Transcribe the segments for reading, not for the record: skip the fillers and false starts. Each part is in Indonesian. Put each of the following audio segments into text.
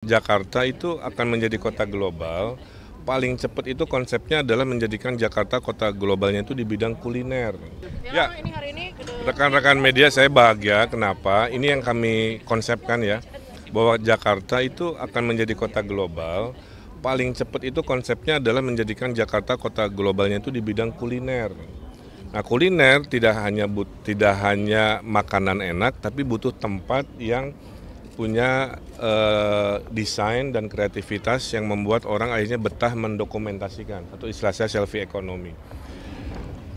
Jakarta itu akan menjadi kota global, paling cepat itu konsepnya adalah menjadikan Jakarta kota globalnya itu di bidang kuliner. Ya, rekan-rekan media saya bahagia, kenapa? Ini yang kami konsepkan ya, bahwa Jakarta itu akan menjadi kota global, paling cepat itu konsepnya adalah menjadikan Jakarta kota globalnya itu di bidang kuliner. Nah, kuliner tidak hanya makanan enak, tapi butuh tempat yang punya desain dan kreativitas yang membuat orang akhirnya betah mendokumentasikan atau istilahnya selfie ekonomi.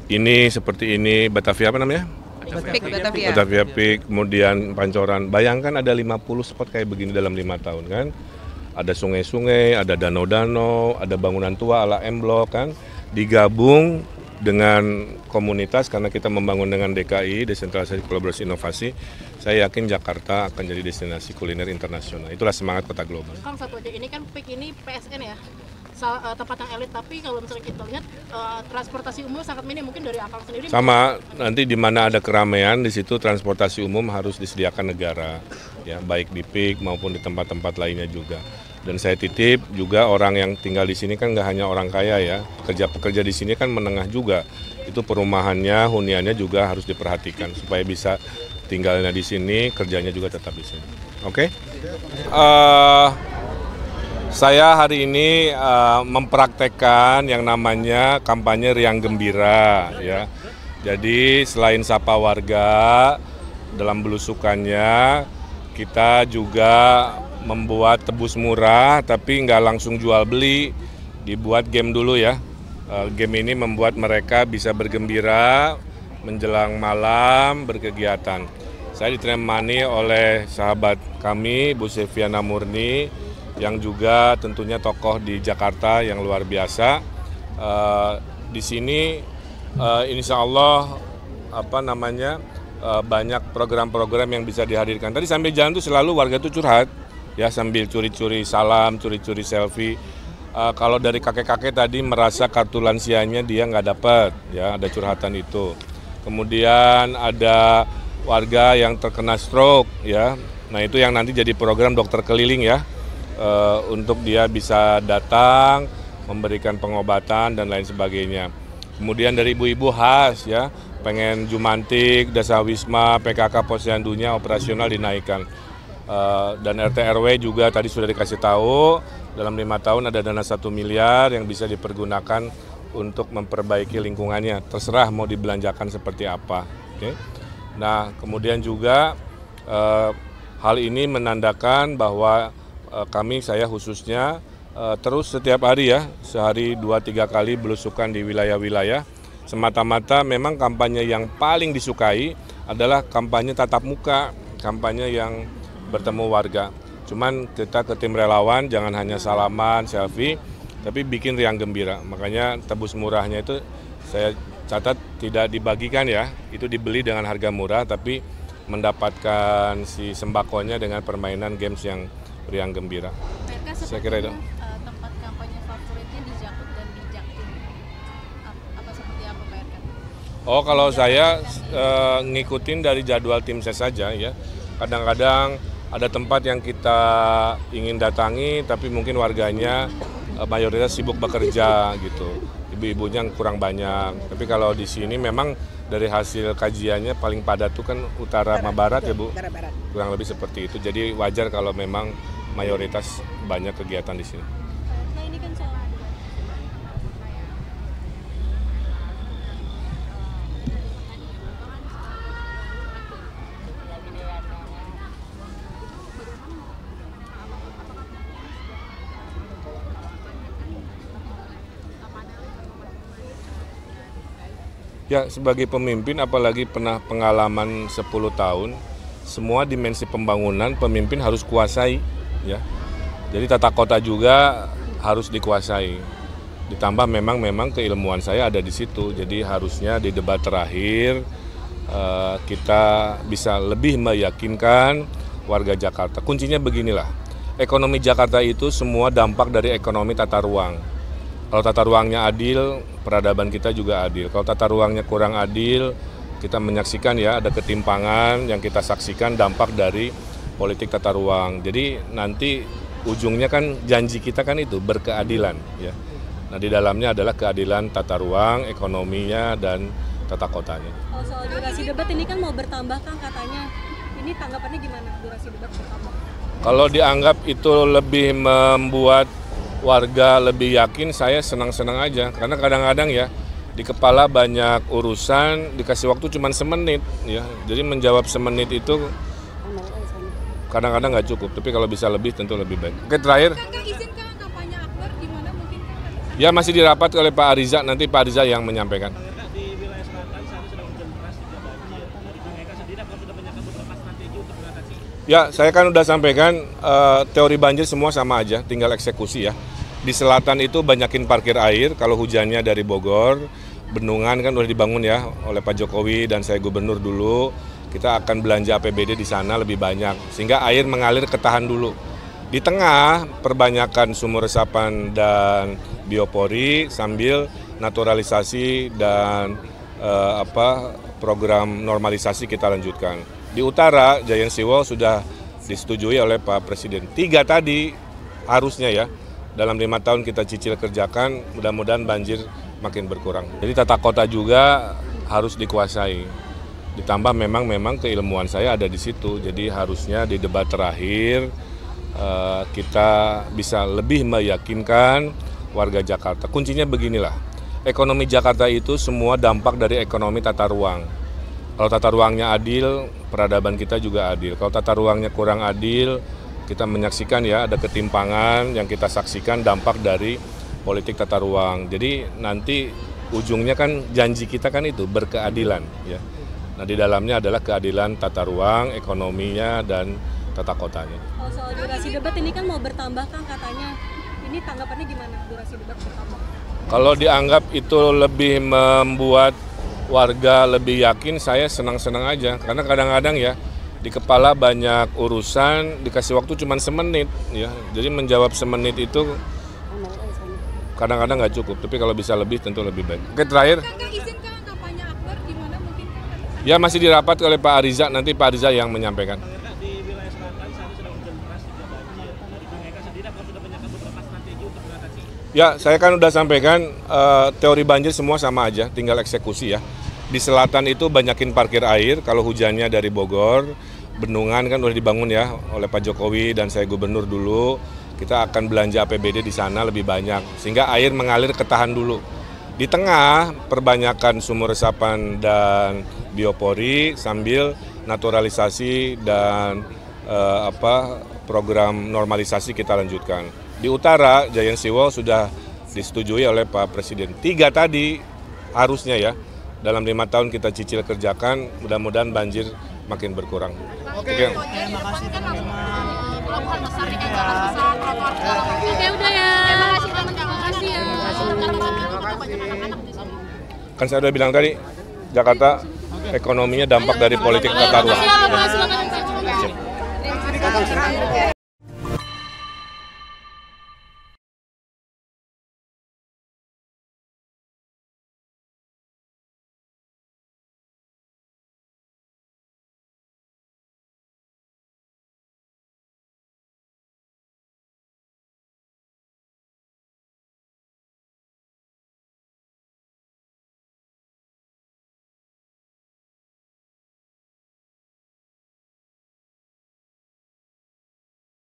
Ini seperti ini Batavia apa namanya? Batavia Peak, kemudian Pancoran. Bayangkan ada 50 spot kayak begini dalam 5 tahun kan. Ada sungai-sungai, ada danau-danau, ada bangunan tua ala M Block kan. Digabung dengan komunitas karena kita membangun dengan DKI, desentralisasi kolaborasi inovasi, saya yakin Jakarta akan jadi destinasi kuliner internasional. Itulah semangat kota global. Kang, satu aja, ini kan PIK ini PSN ya, tempat yang elit, tapi kalau misalnya kita lihat transportasi umum sangat minim, mungkin dari Akang sendiri. Sama, nanti di mana ada keramaian, di situ transportasi umum harus disediakan negara, ya baik di PIK maupun di tempat-tempat lainnya juga. Dan saya titip juga orang yang tinggal di sini kan nggak hanya orang kaya ya, pekerja-pekerja di sini kan menengah juga. Itu perumahannya, huniannya juga harus diperhatikan supaya bisa tinggalnya di sini, kerjanya juga tetap di sini. Oke? Saya hari ini mempraktekkan yang namanya kampanye Riang Gembira ya. Jadi selain sapa warga dalam belusukannya, kita juga membuat tebus murah tapi nggak langsung jual beli, dibuat game dulu ya. Game ini membuat mereka bisa bergembira menjelang malam berkegiatan. Saya ditemani oleh sahabat kami Bu Silviana Murni yang juga tentunya tokoh di Jakarta yang luar biasa. Di sini insya Allah banyak program-program yang bisa dihadirkan. Tadi sambil jalan tuh selalu warga tuh curhat. Ya sambil curi-curi salam, curi-curi selfie. Kalau dari kakek-kakek tadi merasa kartu lansianya dia nggak dapat, ya ada curhatan itu. Kemudian ada warga yang terkena stroke, ya. Nah itu yang nanti jadi program dokter keliling ya, untuk dia bisa datang, memberikan pengobatan dan lain sebagainya. Kemudian dari ibu-ibu khas ya, pengen Jumantik, Dasawisma, PKK Posyandunya operasional dinaikkan. Dan RT RW juga tadi sudah dikasih tahu dalam 5 tahun ada dana 1 miliar yang bisa dipergunakan untuk memperbaiki lingkungannya, terserah mau dibelanjakan seperti apa. Okay? Nah kemudian juga hal ini menandakan bahwa saya khususnya terus setiap hari ya, sehari 2-3 kali belusukan di wilayah-wilayah, semata-mata memang kampanye yang paling disukai adalah kampanye tatap muka, kampanye yang bertemu warga. Cuman kita ke tim relawan jangan hanya salaman, selfie, tapi bikin riang gembira. Makanya tebus murahnya itu saya catat tidak dibagikan ya, itu dibeli dengan harga murah tapi mendapatkan si sembakonya dengan permainan games yang riang gembira. Saya kira itu. Tempat kampanye favoritnya di Jakut dan di Jaktim. Apa seperti apa Pak RK? Oh kalau saya ngikutin dari jadwal tim saya saja ya. Kadang-kadang ada tempat yang kita ingin datangi tapi mungkin warganya mayoritas sibuk bekerja gitu. Ibu-ibunya kurang banyak. Tapi kalau di sini memang dari hasil kajiannya paling padat tuh kan utara sama barat ya Bu. Kurang lebih seperti itu. Jadi wajar kalau memang mayoritas banyak kegiatan di sini. Nah ini kan soal Ya sebagai pemimpin apalagi pernah pengalaman 10 tahun, semua dimensi pembangunan pemimpin harus kuasai ya. Jadi tata kota juga harus dikuasai. Ditambah memang keilmuan saya ada di situ. Jadi harusnya di debat terakhir kita bisa lebih meyakinkan warga Jakarta. Kuncinya beginilah. Ekonomi Jakarta itu semua dampak dari ekonomi tata ruang. Kalau tata ruangnya adil, peradaban kita juga adil. Kalau tata ruangnya kurang adil, kita menyaksikan ya ada ketimpangan yang kita saksikan dampak dari politik tata ruang. Jadi nanti ujungnya kan janji kita kan itu berkeadilan ya. Nah di dalamnya adalah keadilan tata ruang, ekonominya dan tata kotanya. Kalau soal durasi debat ini kan mau bertambah Kang katanya. Ini tanggapannya gimana durasi debat bertambah? Kalau dianggap itu lebih membuat warga lebih yakin, saya senang-senang aja. Karena kadang-kadang ya di kepala banyak urusan, dikasih waktu cuma semenit ya. Jadi menjawab semenit itu kadang-kadang nggak cukup. Tapi kalau bisa lebih tentu lebih baik. Oke, terakhir. Kang izinkan kampanye akbar gimana mungkin? Ya masih dirapat oleh Pak Ariza, nanti Pak Ariza yang menyampaikan. Di wilayah selatan saat sedang hujan deras juga banjir. Dari Kang Eka sendiri apakah sudah menyiapkan beberapa strategi untuk mengatasi? Ya, saya kan udah sampaikan teori banjir semua sama aja, tinggal eksekusi ya. Di selatan itu banyakin parkir air, kalau hujannya dari Bogor, bendungan kan udah dibangun ya oleh Pak Jokowi dan saya gubernur dulu. Kita akan belanja APBD di sana lebih banyak, sehingga air mengalir ketahan dulu. Di tengah, perbanyakan sumur resapan dan biopori sambil naturalisasi dan program normalisasi kita lanjutkan. Di utara, Giant Seawall sudah disetujui oleh Pak Presiden. 3 tadi harusnya ya, dalam 5 tahun kita cicil kerjakan, mudah-mudahan banjir makin berkurang. Jadi tata kota juga harus dikuasai. Ditambah memang keilmuan saya ada di situ, jadi harusnya di debat terakhir kita bisa lebih meyakinkan warga Jakarta. Kuncinya beginilah, ekonomi Jakarta itu semua dampak dari ekonomi tata ruang. Kalau tata ruangnya adil, peradaban kita juga adil. Kalau tata ruangnya kurang adil, kita menyaksikan ya ada ketimpangan yang kita saksikan dampak dari politik tata ruang. Jadi nanti ujungnya kan janji kita kan itu berkeadilan ya. Nah di dalamnya adalah keadilan tata ruang, ekonominya dan tata kotanya. Kalau soal durasi debat ini kan mau bertambah Kang katanya. Ini tanggapannya gimana durasi debat bertambah? Kalau dianggap itu lebih membuat warga lebih yakin, saya senang-senang aja. Karena kadang-kadang ya di kepala banyak urusan, dikasih waktu cuma semenit ya. Jadi menjawab semenit itu kadang-kadang nggak cukup. Tapi kalau bisa lebih tentu lebih baik. Oke, terakhir. Kang izinkan kampanye akbar gimana mungkin? Ya masih dirapat oleh Pak Ariza, nanti Pak Ariza yang menyampaikan. Di wilayah selatan saat sedang hujan deras juga banjir. Dari Kang Eka sendiri apakah sudah menyiapkan beberapa strategi untuk mengatasi? Ya, saya kan udah sampaikan teori banjir semua sama aja, tinggal eksekusi ya. Di selatan itu banyakin parkir air, kalau hujannya dari Bogor, bendungan kan udah dibangun ya oleh Pak Jokowi dan saya gubernur dulu. Kita akan belanja APBD di sana lebih banyak, sehingga air mengalir ketahan dulu. Di tengah, perbanyakan sumur resapan dan biopori sambil naturalisasi dan program normalisasi kita lanjutkan. Di utara, Giant Seawall sudah disetujui oleh Pak Presiden. 3 tadi harusnya ya, dalam 5 tahun kita cicil kerjakan, mudah-mudahan banjir makin berkurang. Oke, terima kasih pelabuhan besar di Jakarta, trotoar. Oke, udah ya. Terima kasih teman-teman. Terima kasih ya. Banyak anak-anak di sini. Kan saya udah bilang tadi, Jakarta ekonominya dampak dari politik tata ruang. Terima kasih.